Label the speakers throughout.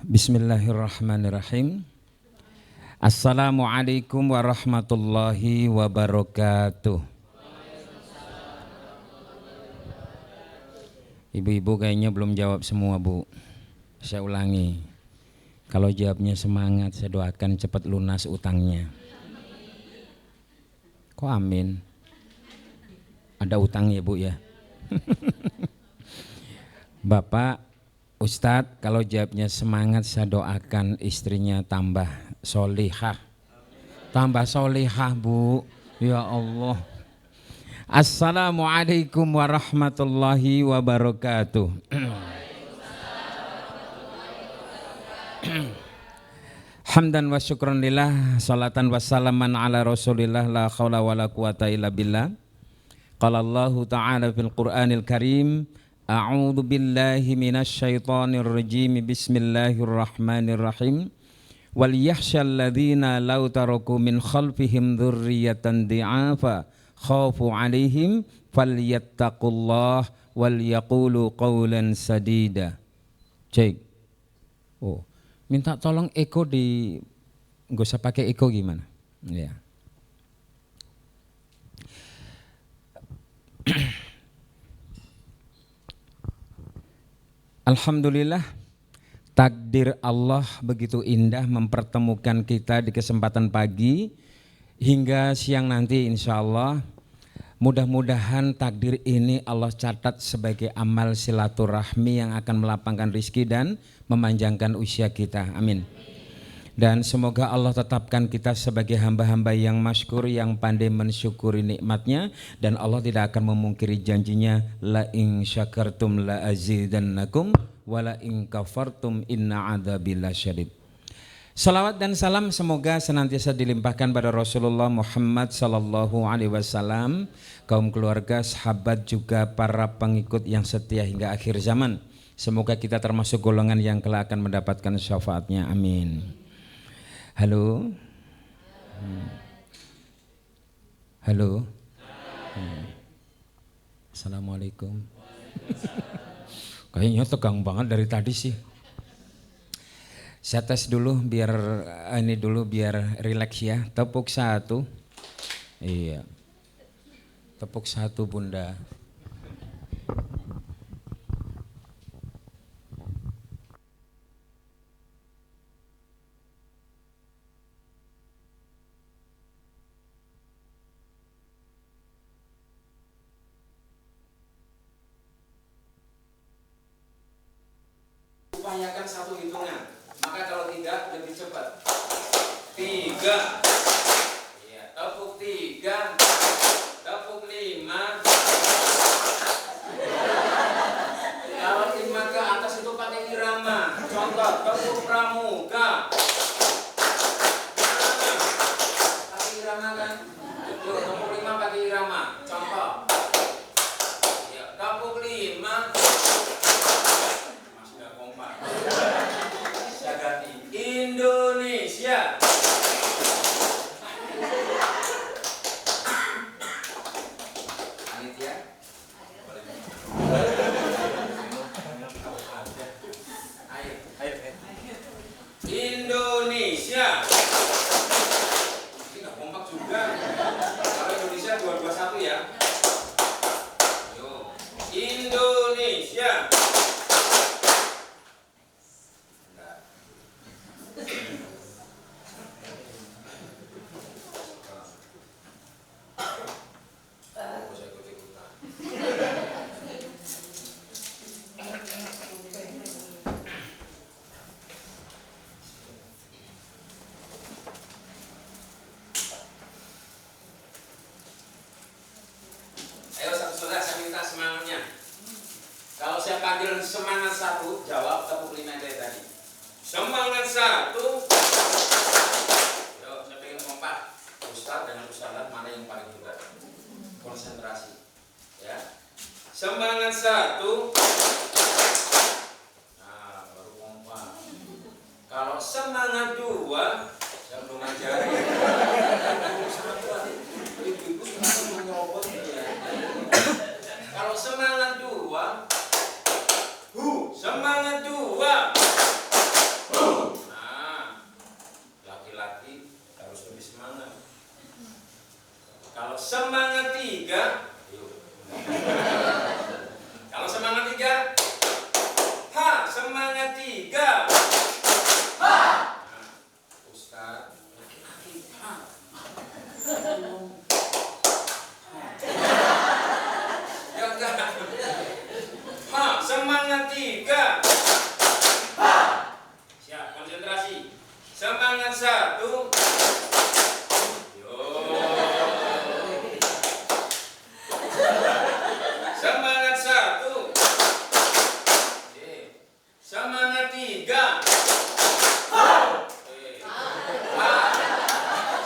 Speaker 1: Bismillahirrahmanirrahim. Assalamualaikum warahmatullahi wabarakatuh. Ibu-ibu kayaknya belum jawab semua, Bu. Saya ulangi. Kalau jawabnya semangat, saya doakan cepat lunas utangnya. Kok amin? Ada utang ya, Bu ya? Bapak Ustadz, kalau jawabnya semangat, saya doakan istrinya tambah solihah. Tambah solihah, Bu. Ya Allah. Assalamualaikum warahmatullahi wabarakatuh. Hamdan wa syukran lillah, salatan wa salaman ala rasulillah, la khawla wa la quwata illa billah. Qala Allahu ta'ala fil Qur'anil Karim, a'udzu billahi minasy syaithanir rajim. Bismillahirrahmanirrahim. Wal yakhshal ladzina law taraku min khalfihim dzurriyyatan dhi'afa khafu 'alaihim falyattaqullah wal yaqulu qawlan sadida. Cek. Oh, minta tolong Eko enggak usah pakai Eko gimana? Ya. Alhamdulillah, takdir Allah begitu indah mempertemukan kita di kesempatan pagi hingga siang nanti, insya Allah. Mudah-mudahan takdir ini Allah catat sebagai amal silaturahmi yang akan melapangkan rizki dan memanjangkan usia kita. Amin. Dan semoga Allah tetapkan kita sebagai hamba-hamba yang masykur, yang pandai mensyukuri nikmatnya, dan Allah tidak akan memungkiri janjinya, la in syakartum la azidannakum wa la in kafartum inna adzabi lasyadid. Salawat dan salam semoga senantiasa dilimpahkan pada Rasulullah Muhammad sallallahu alaihi wasallam, kaum keluarga, sahabat, juga para pengikut yang setia hingga akhir zaman. Semoga kita termasuk golongan yang kelak akan mendapatkan syafaatnya. Amin. Halo. Halo. Assalamualaikum. Kayaknya tegang banget dari tadi sih. Saya tes dulu biar rileks ya. Tepuk satu. Iya. Tepuk satu, Bunda. Upayakan satu hitungan, maka kalau tidak lebih cepat. 3, ya, tepuk 3, tepuk 5. Kalau 5 ke atas itu pakai irama. Contoh, tepuk pramuka. Pakai irama kan? Yuk, tepuk 5 pakai irama. Contoh. Ya, tepuk 5. Indonesia. Panitia. Indonesia. Ini nggak kompak juga. Kalau Indonesia 221 ya. Yo. Indonesia. Panggil semangat 1, jawab tepuk 5 dari tadi. Semangat 1. Yuk, saya pengen kompak. Ustadz dengan Ustadzah mana yang paling hebat? Konsentrasi. Ya. Semangat 1. Nah, baru kompak. Kalau semangat 2, saya belum ajarin. Ibu-ibu semangat menyobot ya. Kalau semangat 2, semangat 2. Semangat satu. Yo. Semangat satu. Semangat tiga.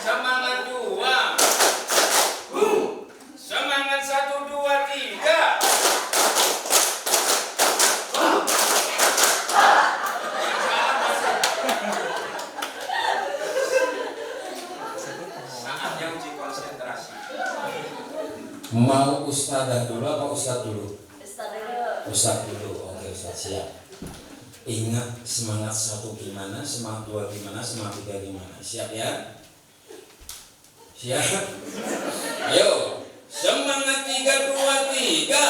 Speaker 1: Semangat dua. Semangat satu, dua, tiga. Saatnya uji konsentrasi. Mau ustadzah dulu apa ustadz dulu? Ustadz dulu. Oke, ustadz siap. Ingat semangat satu gimana, semangat dua gimana, semangat tiga gimana. Siap ya? Siap? Ayo, semangat tiga, dua, tiga.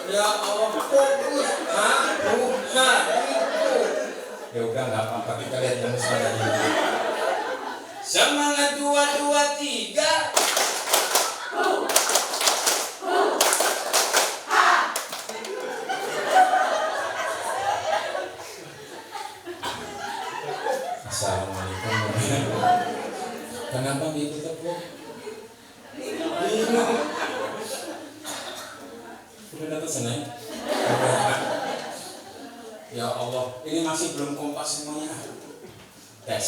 Speaker 1: Ya Allah, fokus. Ya udah nggak apa-apa, kita lihat yang salah dulu. Semangat dua, dua, tiga. Assalamualaikum warahmatullahi wabarakatuh. Kenapa gitu tepuk? Udah dapat senang? Ya Allah, ini masih belum kompas semuanya. Tes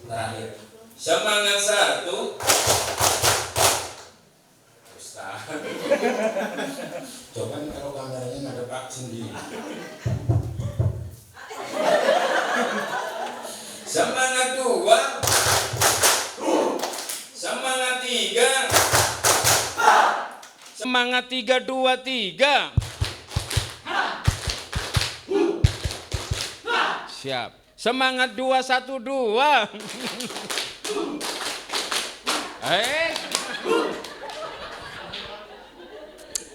Speaker 1: terakhir. Semangat satu. Ustaz. Coba kalau kameranya ada Pak sendiri. Semangat dua. Semangat tiga. Semangat tiga, dua, tiga. Siap. Semangat dua, satu, dua.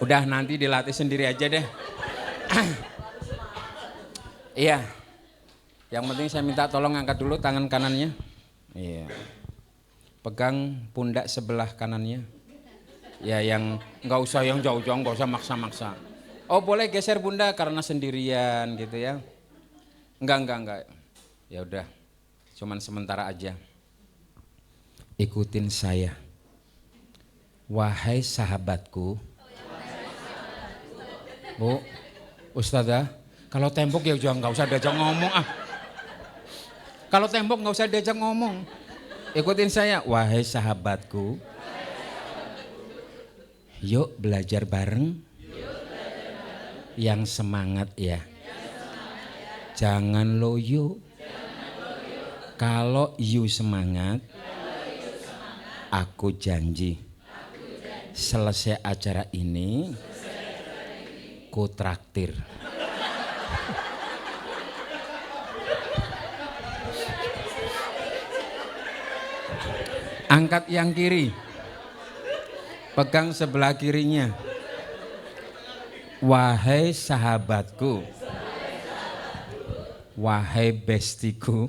Speaker 1: Udah nanti dilatih sendiri aja deh. Iya. Yang penting saya minta tolong angkat dulu tangan kanannya. Iya. Pegang pundak sebelah kanannya. Ya yang nggak usah yang jauh-jauh, nggak usah maksa-maksa. Oh boleh geser bunda karena sendirian gitu ya. Enggak. Ya udah. Cuman sementara aja. Ikutin saya. Wahai sahabatku. Bu, Ustazah, kalau tembok ya jangan nggak usah diajak ngomong ah. Kalau tembok nggak usah diajak ngomong. Ikutin saya, wahai sahabatku. Yuk belajar bareng. Yang semangat ya. Jangan loyo. Kalau you semangat, aku janji. Selesai acara ini, ku traktir. Angkat yang kiri. Pegang sebelah kirinya. Wahai sahabatku. Wahai bestiku.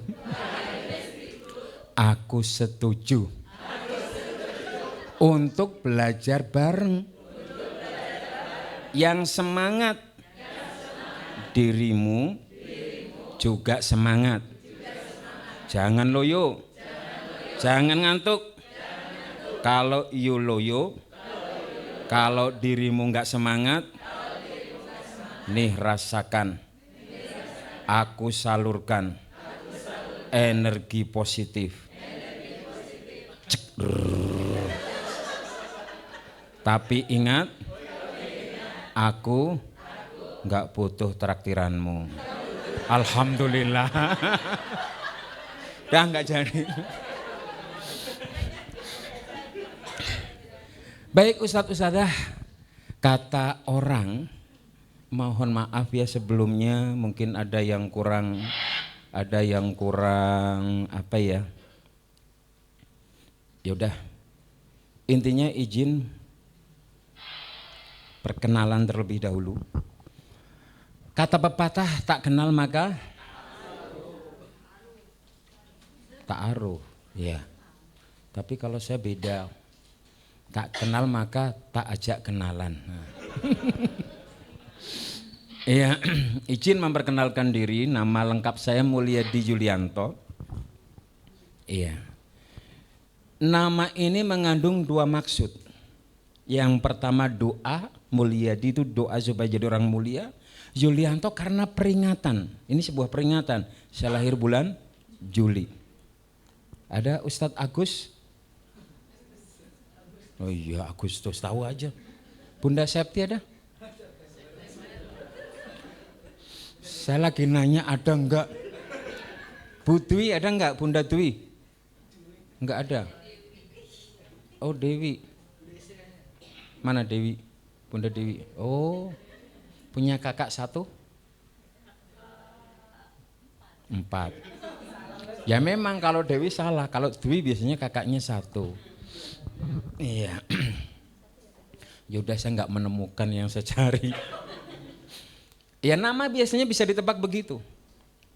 Speaker 1: Aku setuju. Untuk belajar bareng. Yang semangat. Dirimu juga semangat. Jangan loyo. Jangan ngantuk. Kalau you loyo, kalau dirimu nggak semangat, nih rasakan. Aku salurkan energi positif. Tapi ingat, aku nggak butuh traktiranmu. Alhamdulillah. Dah nggak jadi. Baik Ustadz-Ustadzah, kata orang, mohon maaf ya sebelumnya mungkin ada yang kurang apa ya. Yaudah, intinya izin perkenalan terlebih dahulu. Kata pepatah tak kenal maka ta'aruf, ya. Tapi kalau saya beda. Tak kenal maka tak ajak kenalan. Nah. Iya, izin memperkenalkan diri, nama lengkap saya Mulyadi Yulianto. Iya. Nama ini mengandung dua maksud. Yang pertama doa, Mulyadi itu doa supaya jadi orang mulia. Yulianto karena peringatan, ini sebuah peringatan. Saya lahir bulan Juli. Ada Ustadz Agus? Oh iya Agustus, tahu aja. Bunda Septi ada? Saya lagi nanya ada enggak? Bu Dwi ada enggak? Bunda Dwi? Enggak ada. Oh Dewi. Mana Dewi? Bunda Dewi. Oh, punya kakak 1? 4. Ya memang kalau Dewi salah, kalau Dwi biasanya kakaknya 1. Iya. Yaudah saya enggak menemukan yang saya cari. Ya nama biasanya bisa ditebak begitu.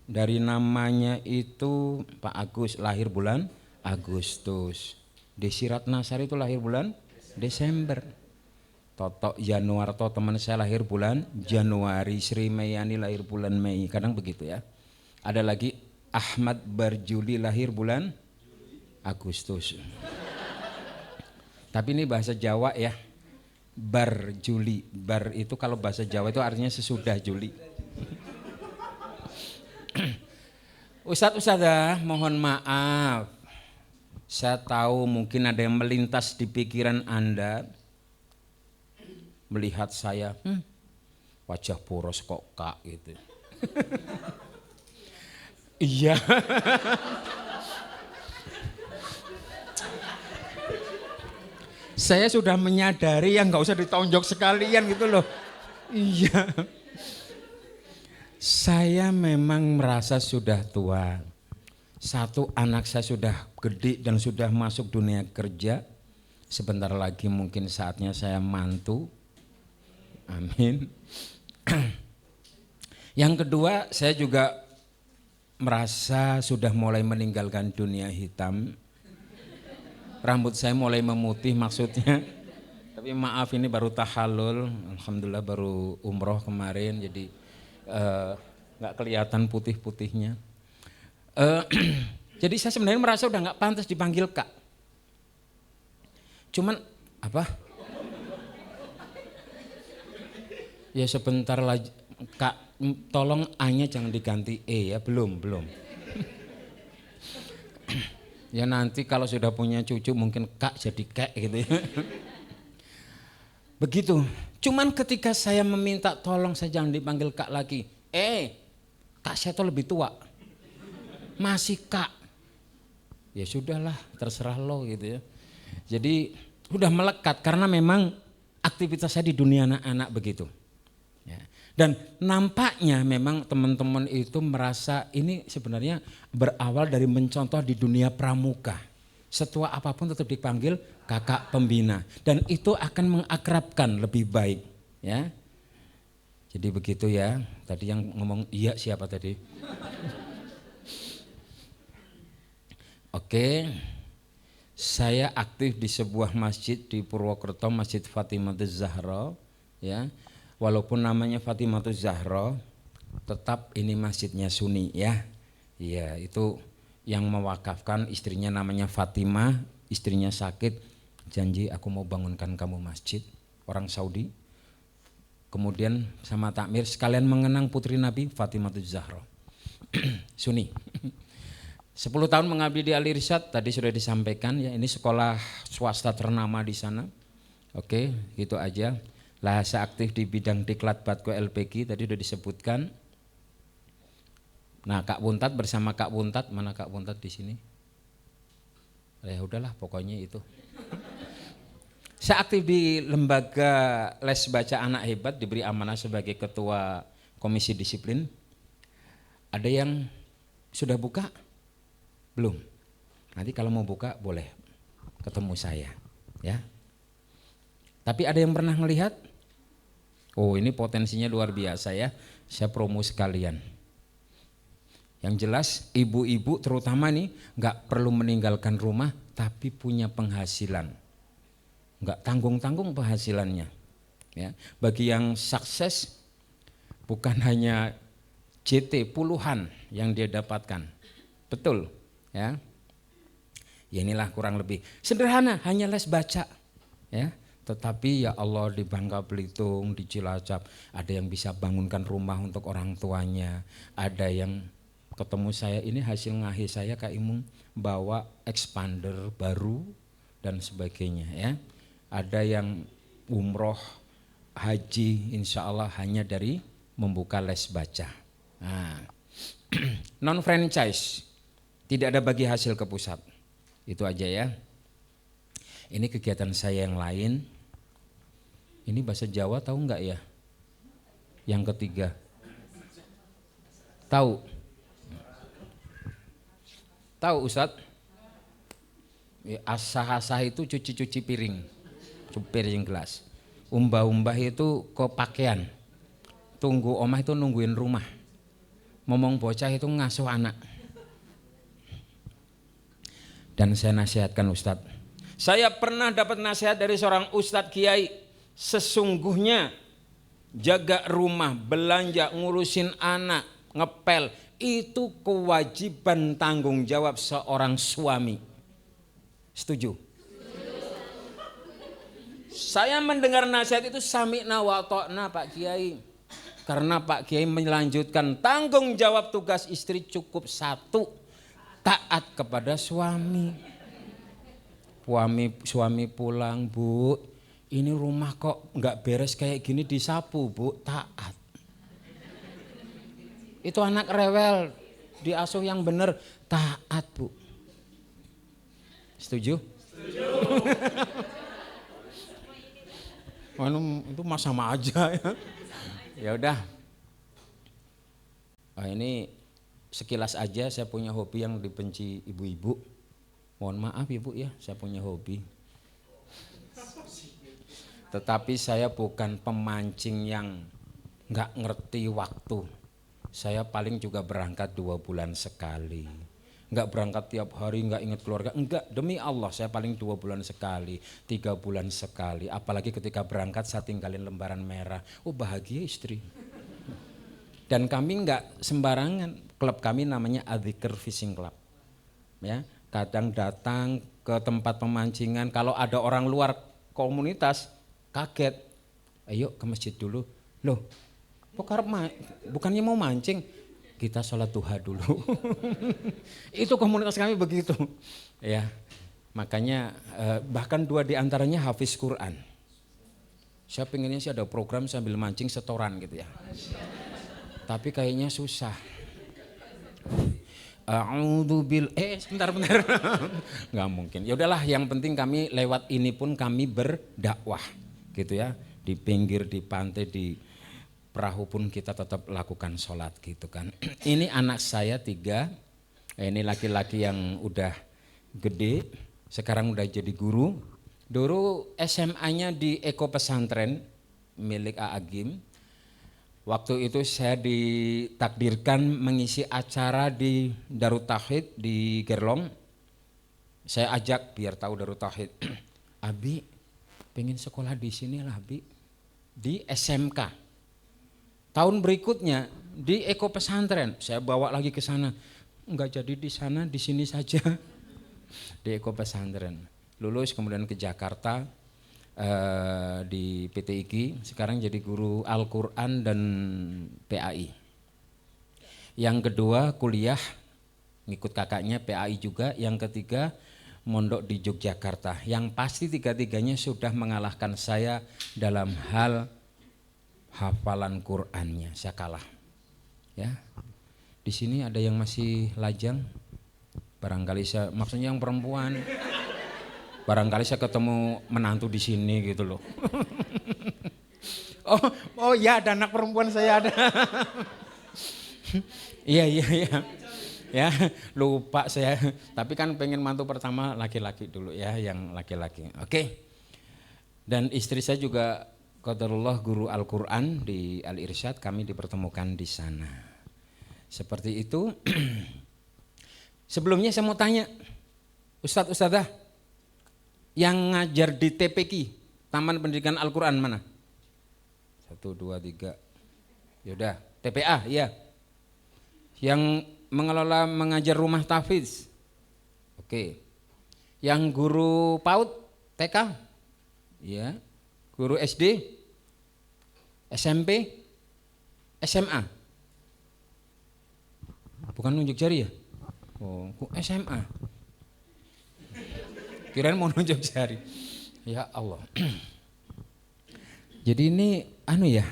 Speaker 1: Dari namanya itu Pak Agus lahir bulan Agustus. Desi Ratnasari itu lahir bulan Desember. Toto Januarto teman saya lahir bulan Januari. Sri Mayani lahir bulan Mei. Kadang begitu ya. Ada lagi Ahmad Barjuli lahir bulan Agustus. Tapi ini bahasa Jawa ya. Bar Juli, bar itu kalau bahasa Jawa itu artinya sesudah Juli. Ustadz, mohon maaf. Saya tahu mungkin ada yang melintas di pikiran Anda. Melihat saya, wajah boros kok kak gitu. Iya. Saya sudah menyadari yang nggak usah ditonjok sekalian gitu loh. Iya. Saya memang merasa sudah tua. 1 anak saya sudah gede dan sudah masuk dunia kerja. Sebentar lagi mungkin saatnya saya mantu. Amin. Yang kedua, saya juga merasa sudah mulai meninggalkan dunia hitam. Rambut saya mulai memutih maksudnya. Tapi maaf ini baru tahallul, alhamdulillah baru umroh kemarin jadi nggak kelihatan putih-putihnya. Jadi saya sebenarnya merasa udah nggak pantas dipanggil Kak. Cuman apa? Ya sebentar lagi Kak, tolong A-nya jangan diganti E ya, belum. Ya nanti kalau sudah punya cucu mungkin Kak jadi Kek gitu ya. Begitu. Cuman ketika saya meminta tolong saya jangan dipanggil Kak lagi. Kak saya tuh lebih tua. Masih Kak. Ya sudahlah terserah lo gitu ya. Jadi udah melekat karena memang aktivitas saya di dunia anak-anak begitu. Ya. Dan nampaknya memang teman-teman itu merasa ini sebenarnya berawal dari mencontoh di dunia pramuka. Setua apapun tetap dipanggil kakak pembina. Dan itu akan mengakrabkan lebih baik. Ya. Jadi begitu ya. Tadi yang ngomong iya siapa tadi? Oke. Saya aktif di sebuah masjid di Purwokerto, Masjid Fatimahuz Zahra. Ya. Walaupun namanya Fatimahuz Zahra, tetap ini masjidnya Sunni ya. Iya, itu yang mewakafkan istrinya namanya Fatimah, istrinya sakit, janji aku mau bangunkan kamu masjid, orang Saudi. Kemudian sama takmir sekalian mengenang putri Nabi Fatimahuz Zahra. Sunni. 10 tahun mengabdi di Al Irsyad, tadi sudah disampaikan ya, ini sekolah swasta ternama di sana. Oke, gitu aja. Lah saya aktif di bidang diklat Batko LPG tadi sudah disebutkan. Nah Kak Buntat bersama Kak Buntat, mana Kak Buntat di sini? Ya udahlah pokoknya itu. Saya aktif di lembaga les baca anak hebat, diberi amanah sebagai ketua komisi disiplin. Ada yang sudah buka? Belum. Nanti kalau mau buka boleh ketemu saya, ya. Tapi ada yang pernah melihat? Oh ini potensinya luar biasa ya, saya promo sekalian. Yang jelas ibu-ibu terutama nih nggak perlu meninggalkan rumah tapi punya penghasilan. Nggak tanggung-tanggung penghasilannya. Ya, bagi yang sukses bukan hanya JT puluhan yang dia dapatkan. Betul, ya. Ya inilah kurang lebih sederhana, hanya les baca, ya. Tetapi ya Allah di Bangka Belitung, di Cilacap ada yang bisa bangunkan rumah untuk orang tuanya, ada yang ketemu saya ini hasil ngahi saya Kak Imung bawa expander baru dan sebagainya, ya. Ada yang umroh haji insya Allah hanya dari membuka les baca. Nah, non franchise tidak ada bagi hasil ke pusat. Itu aja ya. Ini kegiatan saya yang lain. Ini bahasa Jawa tahu enggak ya? Yang ketiga. Tahu? Tahu Ustadz? Asah-asah itu cuci-cuci piring. Piring gelas. Umbah-umbah itu ke pakaian. Tunggu omah itu nungguin rumah. Momong bocah itu ngasuh anak. Dan saya nasihatkan Ustadz. Saya pernah dapat nasihat dari seorang Ustadz Kiai. Sesungguhnya jaga rumah, belanja, ngurusin anak, ngepel. Itu kewajiban tanggung jawab seorang suami. Setuju? Saya mendengar nasihat itu sami'na wa ta'na Pak Kiai. Karena Pak Kiai melanjutkan tanggung jawab tugas istri cukup satu. Taat kepada suami. Suami pulang, Bu, ini rumah kok nggak beres kayak gini, disapu Bu, taat. Itu anak rewel, diasuh yang benar, taat Bu. Setuju? Setuju. Itu mah sama aja ya. Ya udah. Ini sekilas aja saya punya hobi yang dibenci ibu-ibu. Mohon maaf Ibu ya, saya punya hobi. Tetapi saya bukan pemancing yang nggak ngerti waktu. Saya paling juga berangkat 2 bulan sekali. Nggak berangkat tiap hari, nggak ingat keluarga. Enggak, demi Allah saya paling 2 bulan sekali, 3 bulan sekali. Apalagi ketika berangkat saya tinggalin lembaran merah. Oh bahagia istri. Dan kami nggak sembarangan. Klub kami namanya Adzikr Fishing Club. Ya, kadang datang ke tempat pemancingan, kalau ada orang luar komunitas kaget, ayo ke masjid dulu. Loh, kok bukannya mau mancing? Kita sholat duha dulu. Itu komunitas kami begitu. Ya, makanya bahkan 2 diantaranya hafiz Quran. Saya pengennya sih ada program sambil mancing setoran gitu ya. Tapi kayaknya susah. Sebentar. Nggak mungkin. Ya udahlah, yang penting kami lewat ini pun kami berdakwah gitu ya. Di pinggir, di pantai, di perahu pun kita tetap lakukan sholat gitu kan. Ini anak saya 3. Ini laki-laki yang udah gede, sekarang udah jadi guru. Dulu SMA-nya di Eko Pesantren milik Aagim. Waktu itu saya ditakdirkan mengisi acara di Darut Tauhid di Gerlong. Saya ajak biar tahu Darut Tauhid. Abi, pengen sekolah di sini lah Abi. Di SMK. Tahun berikutnya di Eko Pesantren. Saya bawa lagi ke sana. Enggak jadi di sana, di sini saja. Di Eko Pesantren. Lulus kemudian ke Jakarta. Di PT IGI, sekarang jadi guru Al-Quran dan PAI. Yang kedua kuliah, ngikut kakaknya PAI juga. Yang ketiga mondok di Yogyakarta. Yang pasti 3-tiganya sudah mengalahkan saya dalam hal hafalan Qurannya. Saya kalah. Ya, di sini ada yang masih lajang, barangkali saya, maksudnya yang perempuan. Barangkali saya ketemu menantu di sini gitu loh. Oh ya, ada anak perempuan saya ada. Iya. Ya, lupa saya. Tapi kan pengen mantu pertama laki-laki dulu ya, yang laki-laki. Oke. Dan istri saya juga qadarullah guru Al-Qur'an di Al-Irsyad, kami dipertemukan di sana. Seperti itu. Sebelumnya saya mau tanya, Ustadzah, yang ngajar di TPQ, Taman Pendidikan Al-Quran mana? 1, 2, 3. Yaudah, TPA, iya. Yang mengelola mengajar rumah tahfiz. Oke. Yang guru PAUD, TK, ya. Guru SD, SMP, SMA. Bukan nunjuk jari ya? Oh, SMA. Kirain mau nunjuk jari. Ya Allah. Jadi ini ya,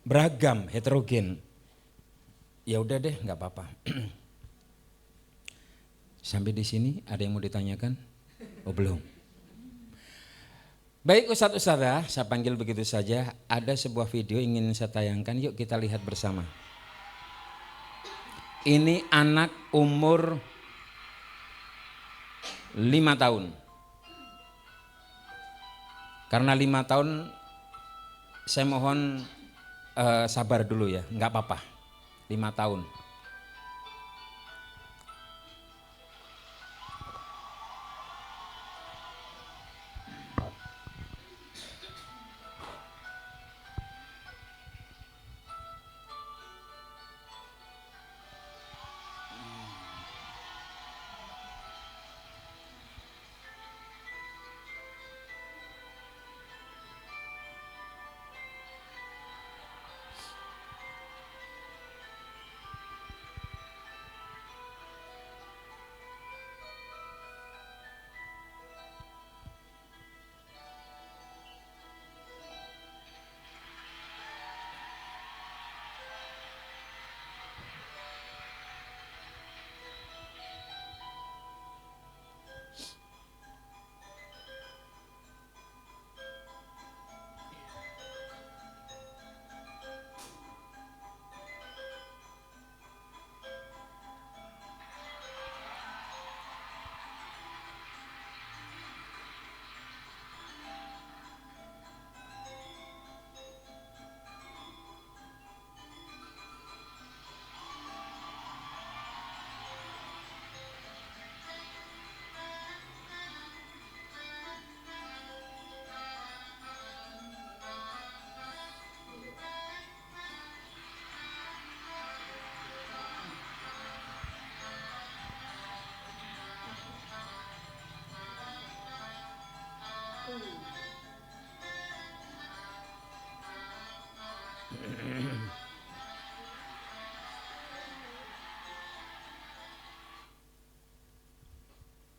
Speaker 1: beragam, heterogen. Ya udah deh, nggak apa-apa. Sampai di sini ada yang mau ditanyakan? Oh belum. Baik Ustadz-Ustadzah, saya panggil begitu saja. Ada sebuah video ingin saya tayangkan, yuk kita lihat bersama. Ini anak umur 5 tahun. Karena 5 tahun saya mohon sabar dulu ya, nggak apa-apa. 5 tahun.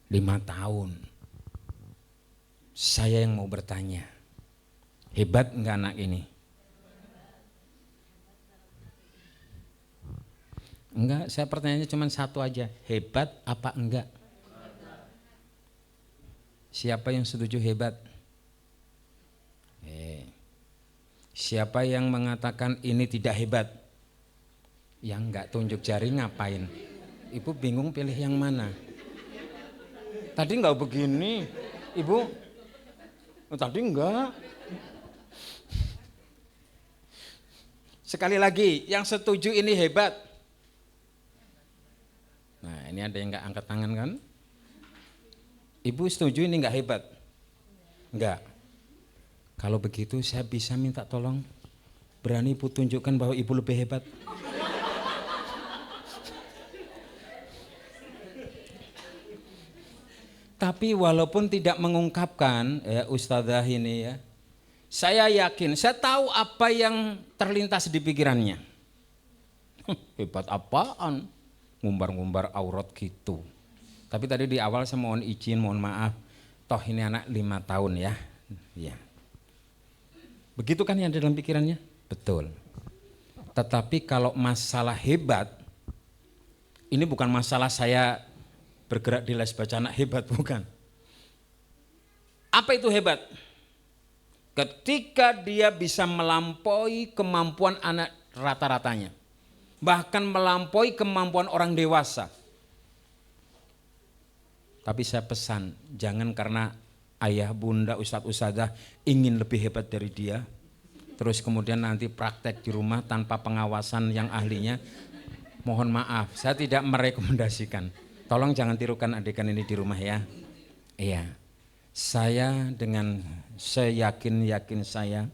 Speaker 1: Lima tahun. Saya yang mau bertanya, hebat enggak anak ini? Enggak, saya pertanyaannya cuma satu aja, hebat apa enggak? Siapa yang setuju hebat? Siapa yang mengatakan ini tidak hebat? Yang enggak tunjuk jari ngapain? Ibu bingung pilih yang mana? Tadi enggak begini, Ibu. Tadi enggak. Sekali lagi, yang setuju ini hebat. Nah, ini ada yang enggak angkat tangan kan? Ibu setuju ini enggak hebat? Enggak. Kalau begitu saya bisa minta tolong, berani Ibu tunjukkan bahwa Ibu lebih hebat? Tapi walaupun tidak mengungkapkan ya Ustadzah ini ya, saya yakin, saya tahu apa yang terlintas di pikirannya. Hebat apaan? Ngumbar-ngumbar aurat gitu. Tapi tadi di awal saya mohon izin, mohon maaf. Toh ini anak 5 tahun ya. Ya. Begitu kan yang ada dalam pikirannya? Betul. Tetapi kalau masalah hebat, ini bukan masalah saya bergerak di les baca anak hebat, bukan. Apa itu hebat? Ketika dia bisa melampaui kemampuan anak rata-ratanya, bahkan melampaui kemampuan orang dewasa. Tapi saya pesan, jangan karena ayah, bunda, ustadz, ustadzah ingin lebih hebat dari dia, terus kemudian nanti praktek di rumah tanpa pengawasan yang ahlinya. Mohon maaf, saya tidak merekomendasikan. Tolong jangan tirukan adegan ini di rumah ya. Iya, saya dengan seyakin-yakin saya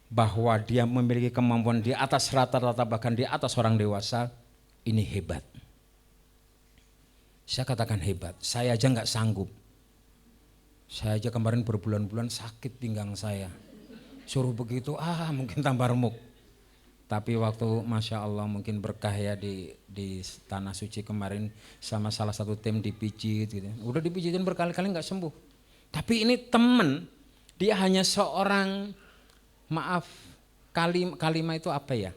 Speaker 1: bahwa dia memiliki kemampuan di atas rata-rata, bahkan di atas orang dewasa. Ini hebat. Saya katakan hebat. Saya aja nggak sanggup. Saya aja kemarin berbulan-bulan sakit pinggang saya. Suruh begitu, mungkin tambah remuk. Tapi waktu Masya Allah mungkin berkah ya di Tanah Suci kemarin sama salah satu tim dipijit gitu. Udah dipijitin berkali-kali nggak sembuh. Tapi ini temen, dia hanya seorang, maaf, kalimah itu apa ya?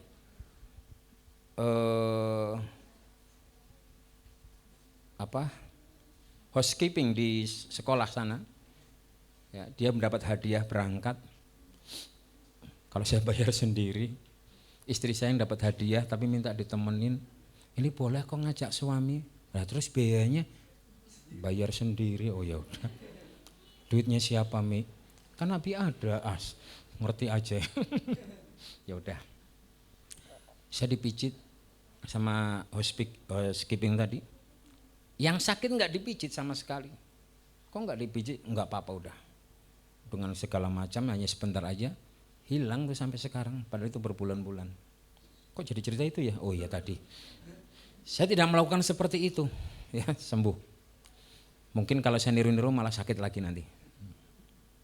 Speaker 1: Housekeeping di sekolah sana. Ya, dia mendapat hadiah berangkat. Kalau saya bayar sendiri, istri saya yang dapat hadiah tapi minta ditemenin. Ini boleh kok ngajak suami? Nah terus biayanya bayar sendiri. Oh ya udah. Duitnya siapa Mi? Kan Nabi ada, ngerti aja. Ya udah. Saya dipijit sama housekeeping tadi. Yang sakit nggak dipijit sama sekali. Kok nggak dipijit? Nggak apa-apa udah. Dengan segala macam hanya sebentar aja hilang tuh sampai sekarang. Padahal itu berbulan-bulan. Kok jadi cerita itu ya? Oh iya tadi. Saya tidak melakukan seperti itu, ya sembuh. Mungkin kalau saya niru-niru malah sakit lagi nanti.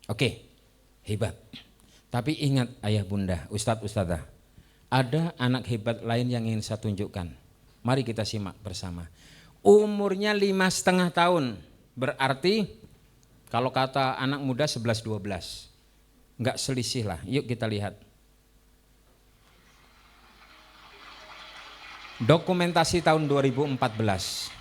Speaker 1: Oke, hebat. Tapi ingat ayah bunda, ustadz ustadzah, ada anak hebat lain yang ingin saya tunjukkan. Mari kita simak bersama. Umurnya 5,5 tahun, berarti kalau kata anak muda 11-12, enggak selisih lah. Yuk kita lihat. Dokumentasi tahun 2014.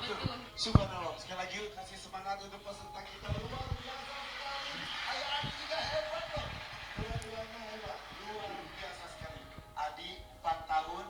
Speaker 2: Subhanallah. Sekali lagi kasih semangat untuk peserta kita, luar biasa sekali. Ayah Adi juga hebat loh. Dua-duanya hebat, luar biasa sekali. Adi 4 tahun.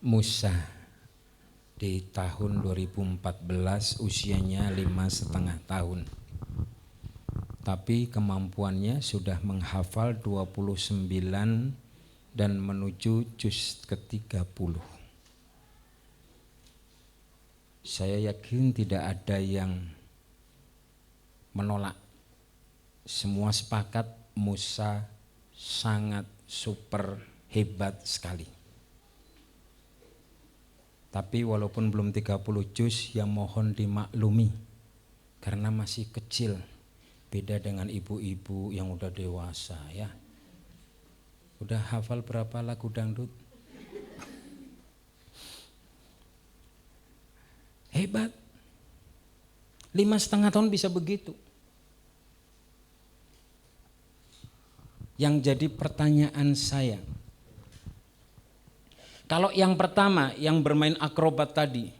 Speaker 1: Musa di tahun 2014 usianya 5,5 tahun, tapi kemampuannya sudah menghafal 29 dan menuju juz ke-30. Saya yakin tidak ada yang menolak. Semua sepakat Musa sangat super hebat sekali. Tapi walaupun belum 30 juz, ya mohon dimaklumi karena masih kecil. Beda dengan ibu-ibu yang udah dewasa ya. Udah hafal berapa lagu dangdut? Hebat. 5,5 tahun bisa begitu. Yang jadi pertanyaan saya, kalau yang pertama yang bermain akrobat tadi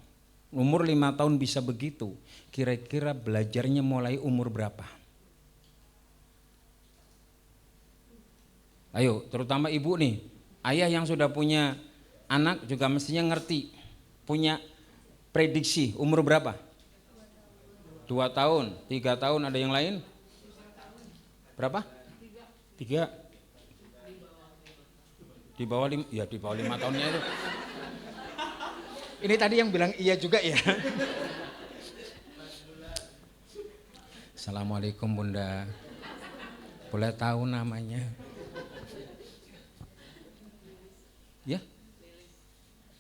Speaker 1: umur 5 tahun bisa begitu, kira-kira belajarnya mulai umur berapa? Ayo, terutama ibu nih, ayah yang sudah punya anak juga mestinya ngerti, punya prediksi umur berapa? 2 tahun, 3 tahun, ada yang lain? Berapa? 3. Di bawah 5, ya di bawah 5 tahunnya itu. Ini tadi yang bilang iya juga ya. Assalamualaikum Bunda. Boleh tahu namanya? Ya?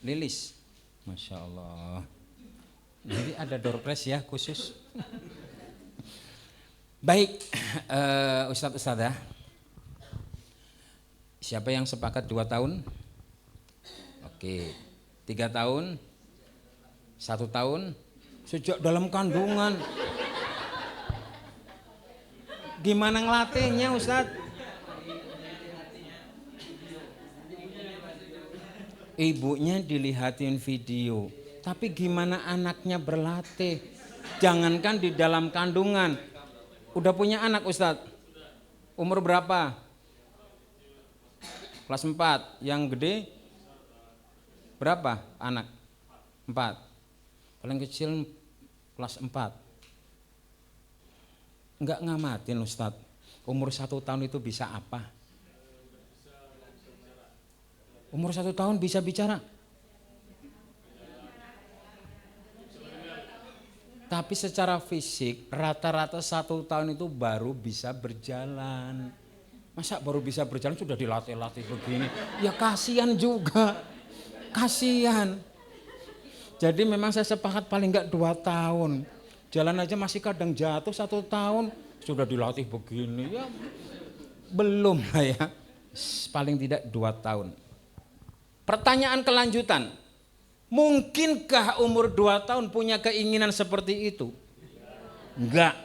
Speaker 1: Lilis. Masya Allah. Jadi ada door prize ya khusus. Baik, Ustadz-Ustadzah. Siapa yang sepakat 2 tahun? Oke, 3 tahun? 1 tahun? Sejak dalam kandungan. Gimana ngelatihnya Ustadz? ibunya dilihatin video. Tapi gimana anaknya berlatih? Jangankan di dalam kandungan. Udah punya anak Ustadz? Umur berapa? Kelas 4. Yang gede berapa anak? 4. Paling kecil kelas 4. Enggak ngamatin Ustadz. Umur 1 tahun itu bisa apa? Umur 1 tahun bisa bicara. Tapi secara fisik rata-rata 1 tahun itu baru bisa berjalan. Masa baru bisa berjalan sudah dilatih-latih begini? Ya kasihan juga. Kasihan. Jadi memang saya sepakat paling enggak 2 tahun. Jalan aja masih kadang jatuh 1 tahun sudah dilatih begini. Ya belum lah ya. Paling tidak 2 tahun. Pertanyaan kelanjutan. Mungkinkah umur 2 tahun punya keinginan seperti itu? Enggak.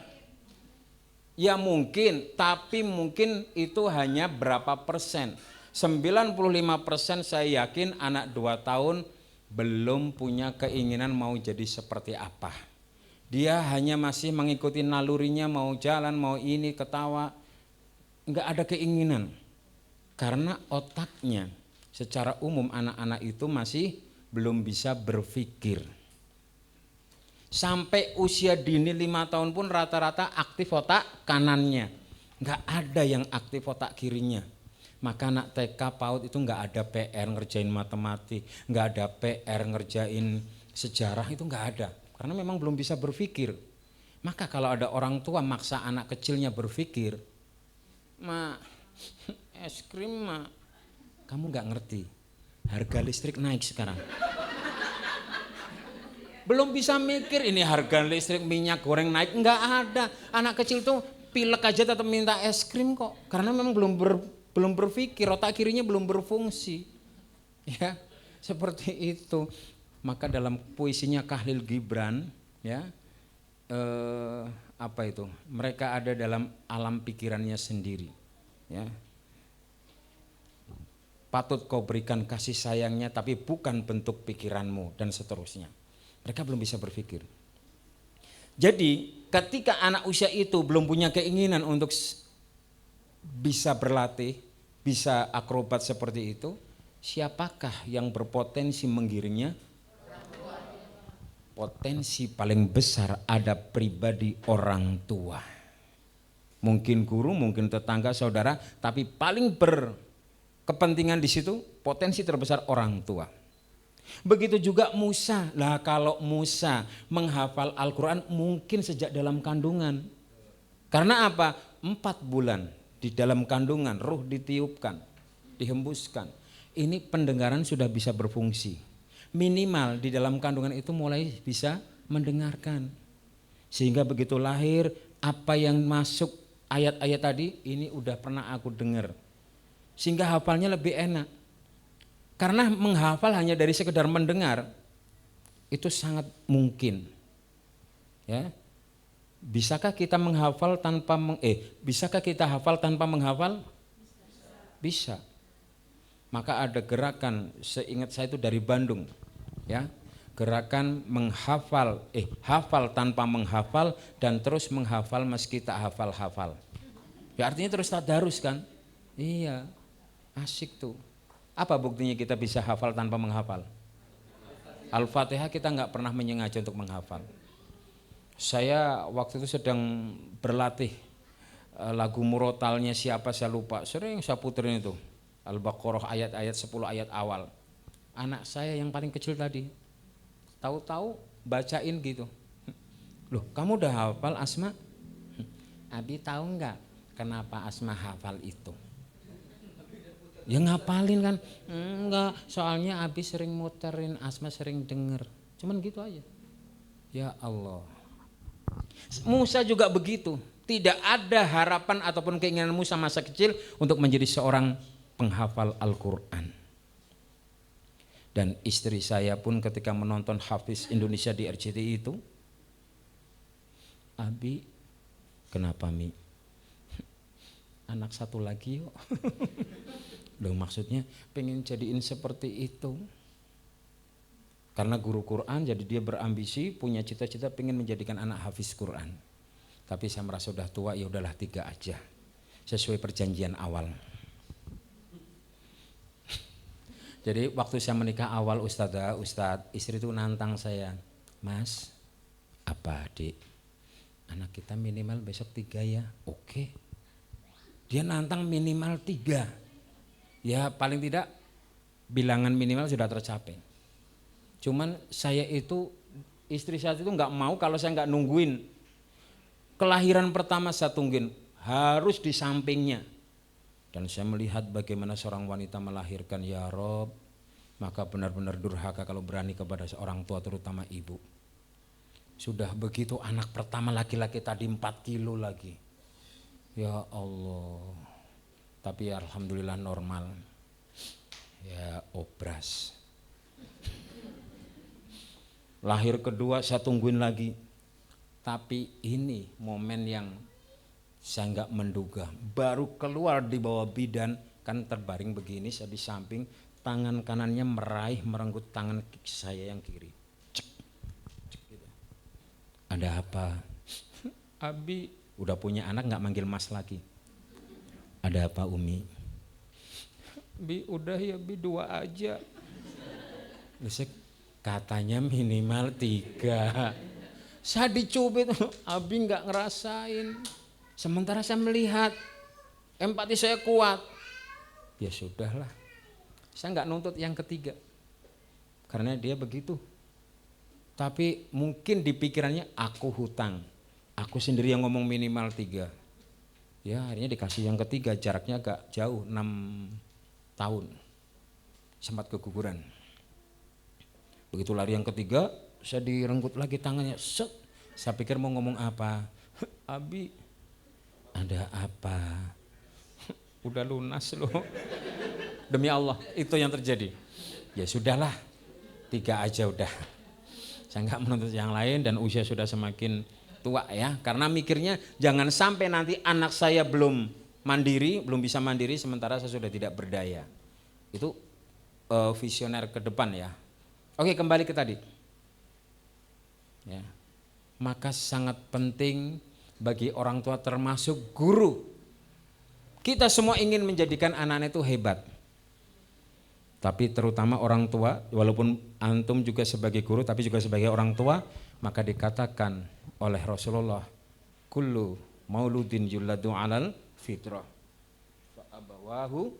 Speaker 1: Ya mungkin, tapi mungkin itu hanya berapa persen. 95% saya yakin anak 2 tahun belum punya keinginan mau jadi seperti apa. Dia hanya masih mengikuti nalurinya, mau jalan, mau ini, ketawa. Enggak ada keinginan. Karena otaknya secara umum anak-anak itu masih belum bisa berpikir. Sampai usia dini 5 tahun pun rata-rata aktif otak kanannya. Enggak ada yang aktif otak kirinya. Maka anak TK PAUD itu enggak ada PR ngerjain matematik, enggak ada PR ngerjain sejarah, itu enggak ada. Karena memang belum bisa berpikir. Maka kalau ada orang tua maksa anak kecilnya berpikir, "Ma, es krim ma." Kamu enggak ngerti. Harga listrik naik sekarang. Belum bisa mikir ini harga listrik, minyak goreng naik, enggak ada. Anak kecil tuh pilek aja tetap minta es krim kok. Karena memang belum berpikir, otak kirinya belum berfungsi. Ya, seperti itu. Maka dalam puisinya Khalil Gibran, ya, apa itu? Mereka ada dalam alam pikirannya sendiri. Ya. Patut kau berikan kasih sayangnya tapi bukan bentuk pikiranmu dan seterusnya. Mereka belum bisa berpikir. Jadi ketika anak usia itu belum punya keinginan untuk bisa berlatih, bisa akrobat seperti itu, siapakah yang berpotensi menggiringnya? Potensi paling besar ada pribadi orang tua. Mungkin guru, mungkin tetangga, saudara, tapi paling berkepentingan di situ potensi terbesar orang tua. Begitu juga Musa. Lah kalau Musa menghafal Al-Quran mungkin sejak dalam kandungan. Karena apa? 4 bulan di dalam kandungan, ruh ditiupkan, dihembuskan. Ini pendengaran sudah bisa berfungsi. Minimal di dalam kandungan itu mulai bisa mendengarkan. Sehingga begitu lahir, apa yang masuk ayat-ayat tadi, ini udah pernah aku dengar. Sehingga hafalnya lebih enak. Karena menghafal hanya dari sekedar mendengar itu sangat mungkin. Ya. Bisakah kita menghafal tanpa bisakah kita hafal tanpa menghafal? Bisa. Maka ada gerakan, seingat saya itu dari Bandung, ya. Gerakan menghafal hafal tanpa menghafal dan terus menghafal meski tak hafal-hafal. Ya artinya terus tadarus kan? Iya. Asik tuh. Apa buktinya kita bisa hafal tanpa menghafal? Al-Fatihah kita nggak pernah menyengaja untuk menghafal. Saya waktu itu sedang berlatih lagu murotalnya siapa saya lupa, sering saya puterin itu Al-Baqarah ayat-ayat 10 ayat awal. Anak saya yang paling kecil tadi tahu-tahu bacain gitu. Loh kamu udah hafal Asma? Abi tahu nggak kenapa Asma hafal itu? Ya ngapalin kan? Enggak, soalnya Abi sering muterin, Asma sering denger. Cuman gitu aja. Ya Allah. Musa juga begitu. Tidak ada harapan ataupun keinginan Musa masa kecil untuk menjadi seorang penghafal Al-Quran. Dan istri saya pun ketika menonton Hafiz Indonesia di RCTI itu, Abi, kenapa Mi? Anak satu lagi yuk. Loh maksudnya pengen jadiin seperti itu. Karena guru Quran, jadi dia berambisi, punya cita-cita pengen menjadikan anak hafiz Quran. Tapi saya merasa udah tua, ya udahlah 3 aja, sesuai perjanjian awal. Jadi waktu saya menikah awal Ustadz, istri itu nantang saya, Mas, apa adik, anak kita minimal besok 3 ya, oke. Dia nantang minimal 3, ya paling tidak bilangan minimal sudah tercapai. Cuman saya itu, istri saya itu nggak mau kalau saya nggak nungguin. Kelahiran pertama saya tungguin, harus di sampingnya. Dan saya melihat bagaimana seorang wanita melahirkan, ya Rob, maka benar-benar durhaka kalau berani kepada seorang tua, terutama ibu. Sudah begitu anak pertama laki-laki tadi 4 kilo lagi. Ya Allah. Tapi alhamdulillah normal. Ya obras. Lahir kedua saya tungguin lagi. Tapi ini momen yang saya nggak menduga. Baru keluar di bawah bidan, kan terbaring begini, saya di samping, tangan kanannya meraih merenggut tangan saya yang kiri. Cek, cek gitu. Ada apa? Abi udah punya anak nggak manggil mas lagi. Ada apa Umi? Bi udah ya Bi 2 aja. Besok katanya minimal 3. Saya dicubit, Abi nggak ngerasain. Sementara saya melihat, empati saya kuat. Ya sudahlah, saya nggak nuntut yang ketiga, karena dia begitu. Tapi mungkin di pikirannya aku hutang, aku sendiri yang ngomong minimal 3. Ya akhirnya dikasih yang ketiga, jaraknya agak jauh, 6 tahun. Sempat keguguran. Begitu lari yang ketiga, saya direnggut lagi tangannya. Set. Saya pikir mau ngomong apa. Abi, ada apa? Udah lunas loh. Demi Allah, itu yang terjadi. Ya sudahlah, 3 aja udah. Saya nggak menuntut yang lain dan usia sudah semakin tua ya. Karena mikirnya jangan sampai nanti anak saya belum bisa mandiri sementara saya sudah tidak berdaya. Itu visioner ke depan ya. Oke, kembali ke tadi. Ya. Maka sangat penting bagi orang tua termasuk guru. Kita semua ingin menjadikan anak-anak itu hebat. Tapi terutama orang tua, walaupun antum juga sebagai guru tapi juga sebagai orang tua, maka dikatakan oleh Rasulullah, kullu mauludin yuladu 'alal fitrah fa abawahu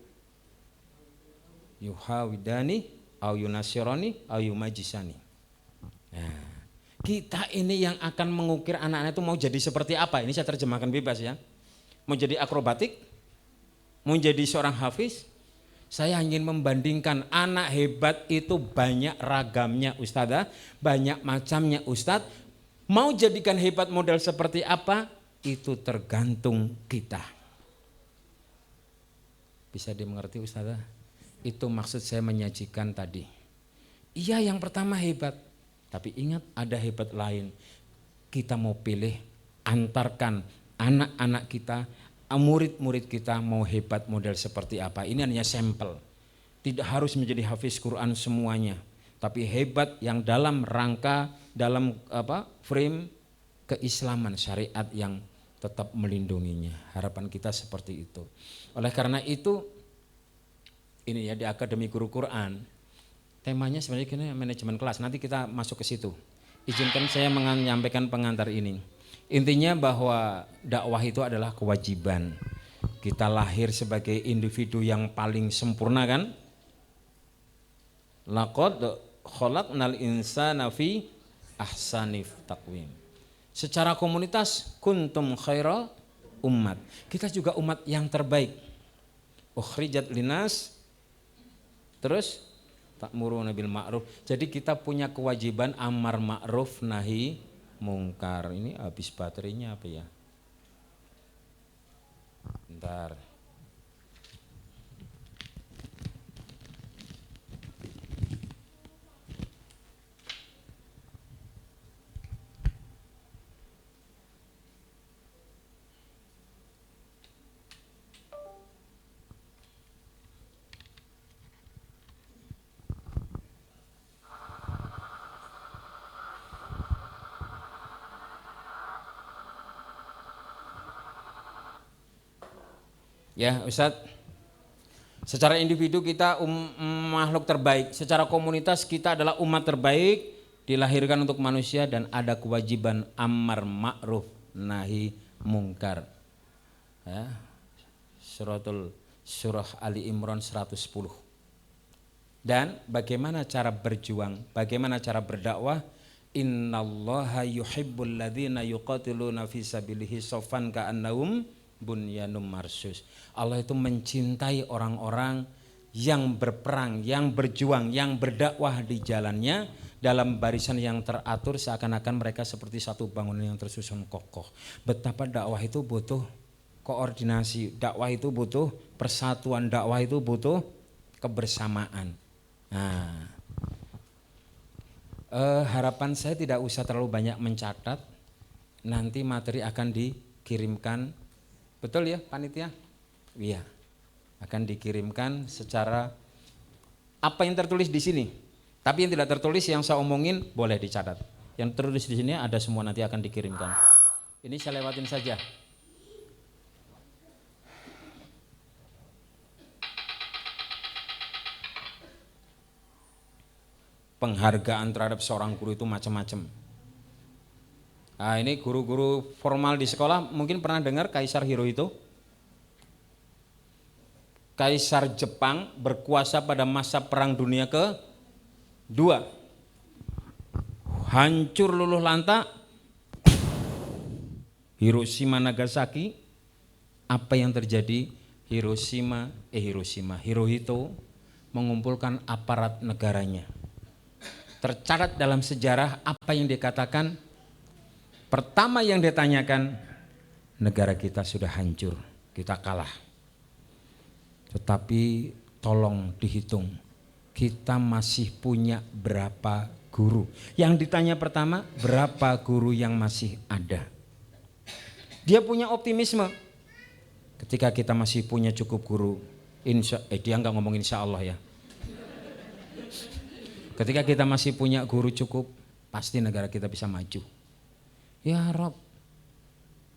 Speaker 1: yuhawidani au yunasirani au yumajisani. Nah, kita ini yang akan mengukir anak-anak itu mau jadi seperti apa? Ini saya terjemahkan bebas ya. Mau jadi akrobatik? Mau jadi seorang hafiz? Saya ingin membandingkan anak hebat itu banyak ragamnya Ustadzah, banyak macamnya Ustadz. Mau jadikan hebat model seperti apa? Itu tergantung kita. Bisa dimengerti Ustadzah? Itu maksud saya menyajikan tadi. Iya yang pertama hebat, tapi ingat ada hebat lain. Kita mau pilih, antarkan anak-anak kita, murid-murid kita mau hebat model seperti apa. Ini hanya sampel. Tidak harus menjadi hafiz Quran semuanya, tapi hebat yang dalam rangka, dalam frame keislaman syariat yang tetap melindunginya. Harapan kita seperti itu. Oleh karena itu, ini ya di Akademi Guru Quran, temanya sebenarnya gini, manajemen kelas. Nanti kita masuk ke situ. Izinkan saya menyampaikan pengantar ini. Intinya bahwa dakwah itu adalah kewajiban. Kita lahir sebagai individu yang paling sempurna kan? Laqad khalaqnal insana fi ahsani taqwim. Secara komunitas kuntum khaira ummat. Kita juga umat yang terbaik. Ukhrijat linas. Terus ta'muruna bil ma'ruf. Jadi kita punya kewajiban amar ma'ruf nahi mungkar. Ini habis baterainya apa ya? Bentar. Ya Ustadz, secara individu kita makhluk terbaik, secara komunitas kita adalah umat terbaik, dilahirkan untuk manusia dan ada kewajiban amar ma'ruf nahi mungkar. Ya, surah Ali Imran 110. Dan bagaimana cara berjuang, bagaimana cara berdakwah? Innallaha yuhibbul ladzina yuqatiluna fi sabilihi shaffan ka'annahum bunyanum marsus. Allah itu mencintai orang-orang yang berperang, yang berjuang, yang berdakwah di jalannya dalam barisan yang teratur seakan-akan mereka seperti satu bangunan yang tersusun kokoh. Betapa dakwah itu butuh koordinasi, dakwah itu butuh persatuan, dakwah itu butuh kebersamaan. Nah, harapan saya tidak usah terlalu banyak mencatat, nanti materi akan dikirimkan, betul ya panitia? Iya, akan dikirimkan secara apa yang tertulis di sini. Tapi yang tidak tertulis yang saya omongin boleh dicatat. Yang tertulis di sini ada semua, nanti akan dikirimkan. Ini saya lewatin saja. Penghargaan terhadap seorang guru itu macam-macam. Nah, ini guru-guru formal di sekolah mungkin pernah dengar Kaisar Hirohito. Kaisar Jepang berkuasa pada masa Perang Dunia ke-2. Hancur luluh lantak Hiroshima Nagasaki. Apa yang terjadi? Hirohito mengumpulkan aparat negaranya. Tercatat dalam sejarah apa yang dikatakan, pertama yang ditanyakan, negara kita sudah hancur, kita kalah. Tetapi tolong dihitung, kita masih punya berapa guru. Yang ditanya pertama, berapa guru yang masih ada. Dia punya optimisme, ketika kita masih punya cukup guru, dia nggak ngomong insya Allah ya. Ketika kita masih punya guru cukup, pasti negara kita bisa maju. Ya Rob,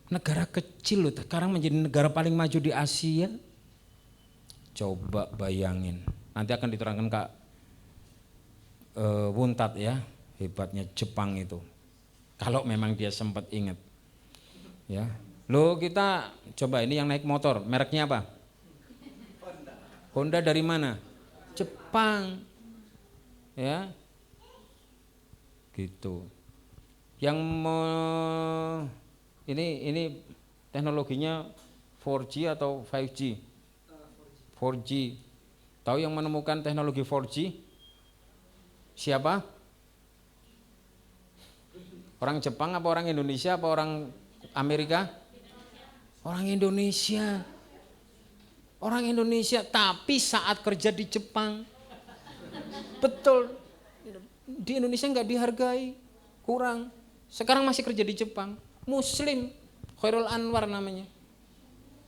Speaker 1: negara kecil loh, sekarang menjadi negara paling maju di Asia. Coba bayangin, nanti akan diterangkan Kak Wuntat ya, hebatnya Jepang itu. Kalau memang dia sempat ingat. Ya, lo kita coba ini yang naik motor, mereknya apa? Honda dari mana? Jepang. Ya, gitu. Yang ini teknologinya 4G atau 5G? 4G. Tahu yang menemukan teknologi 4G? Siapa? Orang Jepang apa orang Indonesia apa orang Amerika? Orang Indonesia. Orang Indonesia, tapi saat kerja di Jepang. Betul, di Indonesia nggak dihargai, kurang. Sekarang masih kerja di Jepang, Muslim, Khairul Anwar namanya,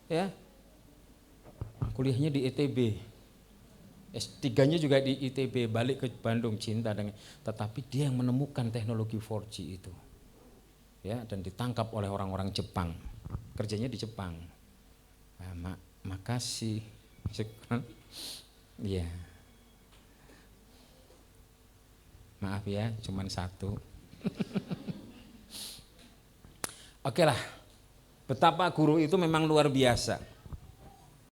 Speaker 1: ya, kuliahnya di ITB, S3-nya juga di ITB, balik ke Bandung cinta dengan. Tetapi dia yang menemukan teknologi 4G itu, ya, dan ditangkap oleh orang-orang Jepang, kerjanya di Jepang. Nah, makasih, ya. Maaf ya, cuman satu. Oke lah, betapa guru itu memang luar biasa.